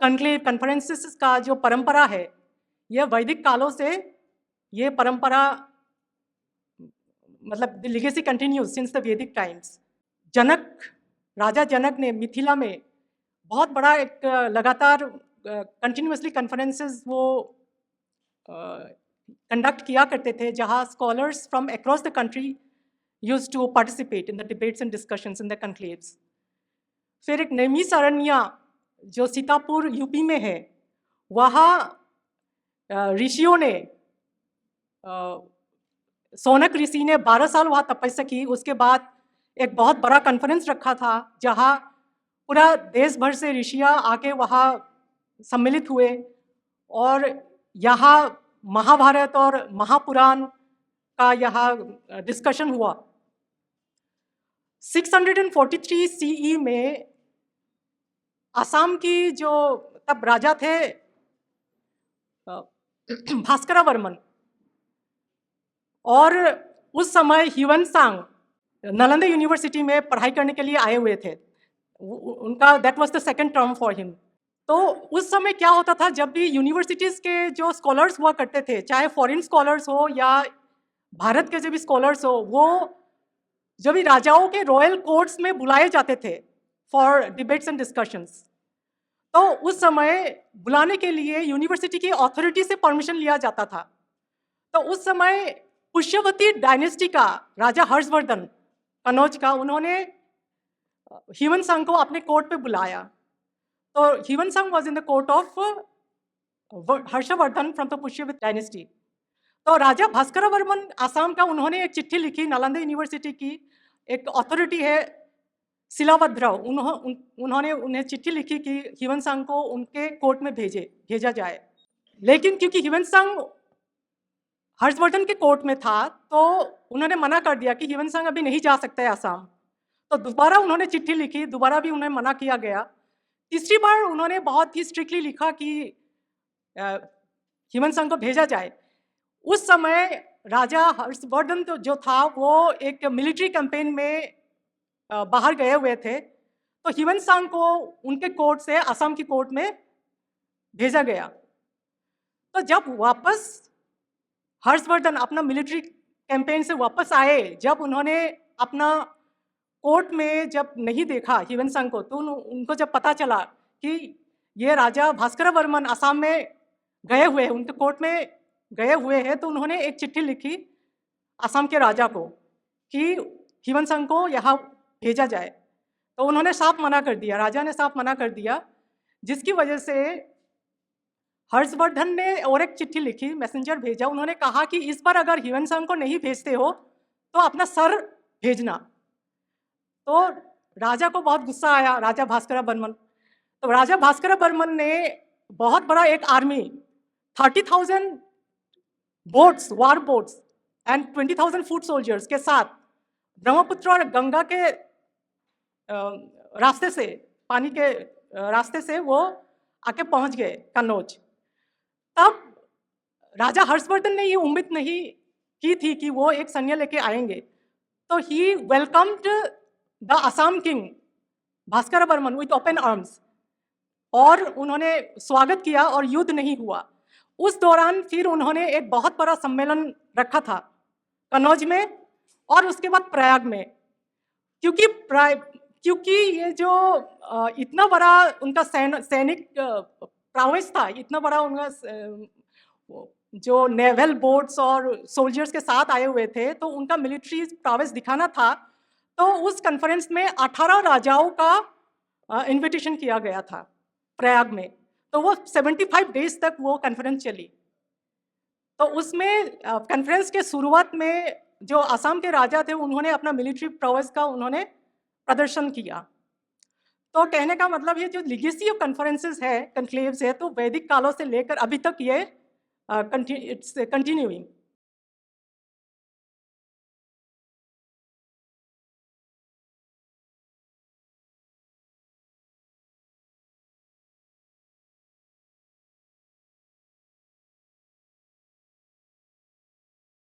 Conclave conferences का जो परंपरा है, यह वैदिक कालों से ये परंपरा मतलब the legacy continues since the वैदिक टाइम्स। राजा जनक ने मिथिला में बहुत बड़ा एक लगातार कंटिन्यूसली कॉन्फ्रेंसेस वो कंडक्ट किया करते थे, जहाँ scholars from across the country use to participate in the debates and discussions in the conclaves. फिर एक नैमिषारण्य जो सीतापुर यूपी में है, वहाँ ऋषियों ने सौनक ऋषि ने 12 साल वहाँ तपस्या की। उसके बाद एक बहुत बड़ा कॉन्फ्रेंस रखा था, जहाँ पूरा देश भर से ऋषियाँ आके वहाँ सम्मिलित हुए और यहाँ महाभारत और महापुराण का यहाँ डिस्कशन हुआ। 643 CE में असम की जो तब राजा थे भास्करवर्मन, और उस समय ह्यूएन नालंदा यूनिवर्सिटी में पढ़ाई करने के लिए आए हुए थे। उनका that was the second term for him. तो उस समय क्या होता था, जब भी यूनिवर्सिटीज़ के जो स्कॉलर्स हुआ करते थे, चाहे फॉरेन स्कॉलर्स हो या भारत के जो भी स्कॉलर्स हो, वो जब भी राजाओं के रॉयल कोर्ट्स में बुलाए जाते थे फॉर डिबेट्स एंड डिस्कशंस, तो उस समय बुलाने के लिए यूनिवर्सिटी की अथॉरिटी से परमिशन लिया जाता था। तो उस समय पुष्यवती डायनेस्टी का राजा हर्षवर्धन कनौज का, उन्होंने ह्यूएन को अपने कोर्ट पे बुलाया। तो Hiuen was in the court of Harshavardhana from the Pushyavati dynasty. तो राजा भास्करवर्मन असम का, उन्होंने एक चिट्ठी लिखी नालंदा यूनिवर्सिटी की एक अथॉरिटी है शिलाभद्रव, उन्होंने उन्हें चिट्ठी लिखी कि ह्यूएन को उनके कोर्ट में भेजा जाए। लेकिन क्योंकि ह्यूएन हर्षवर्धन के कोर्ट में था, तो उन्होंने मना कर दिया कि ह्यूएन अभी नहीं जा सकता है असम। तो दोबारा उन्होंने चिट्ठी लिखी, दोबारा भी उन्हें मना किया गया। तीसरी बार उन्होंने बहुत ही स्ट्रिक्टली लिखा कि ह्यूएन को भेजा जाए। उस समय राजा हर्षवर्धन जो था, वो एक मिलिट्री कैंपेन में बाहर गए हुए थे। तो ह्यूएन को उनके कोर्ट से असम की कोर्ट में भेजा गया। तो जब वापस हर्षवर्धन अपना मिलिट्री कैंपेन से वापस आए, जब उन्होंने अपना कोर्ट में जब नहीं देखा ह्यूएन को, तो उनको जब पता चला कि ये राजा भास्करवर्मन असम में गए हुए हैं, उनके कोर्ट में गए हुए हैं, तो उन्होंने एक चिट्ठी लिखी असम के राजा को कि ह्यूएन को यहाँ भेजा जाए। तो उन्होंने साफ मना कर दिया, राजा ने साफ मना कर दिया, जिसकी वजह से हर्षवर्धन ने और एक चिट्ठी लिखी, मैसेंजर भेजा। उन्होंने कहा कि इस बार अगर ह्यूएन को नहीं भेजते हो तो अपना सर भेजना। तो राजा को बहुत गुस्सा आया, राजा भास्करवर्मन। तो राजा भास्करवर्मन ने बहुत बड़ा एक army, 30,000 boats, war boats and 20,000 foot soldiers के साथ ब्रह्मपुत्र और गंगा के रास्ते से, पानी के रास्ते से वो आके पहुंच गए कन्नौज। तब राजा हर्षवर्धन ने ये उम्मीद नहीं की थी कि वो एक सैन्य लेके आएंगे। तो he welcomed the Assam king Bhaskaravarman with open arms, और उन्होंने स्वागत किया और युद्ध नहीं हुआ। उस दौरान फिर उन्होंने एक बहुत बड़ा सम्मेलन रखा था कन्नौज में और उसके बाद प्रयाग में। क्योंकि ये जो इतना बड़ा उनका सैनिक प्रावेश था, इतना बड़ा उनका जो नेवल बोट्स और सोल्जर्स के साथ आए हुए थे, तो उनका मिलिट्री प्रावेश दिखाना था। तो उस कॉन्फ्रेंस में 18 राजाओं का इन्विटेशन किया गया था प्रयाग में। तो वो 75 डेज तक वो कॉन्फ्रेंस चली। तो उसमें कॉन्फ्रेंस के शुरुआत में जो असम के राजा थे, उन्होंने अपना मिलिट्री प्रवेश का उन्होंने प्रदर्शन किया। तो कहने का मतलब ये जो लीगेसी ऑफ कॉन्फ्रेंसेस है, कॉन्क्लेव्स है, तो वैदिक कालों से लेकर अभी तक ये इट्स कंटिन्यूइंग।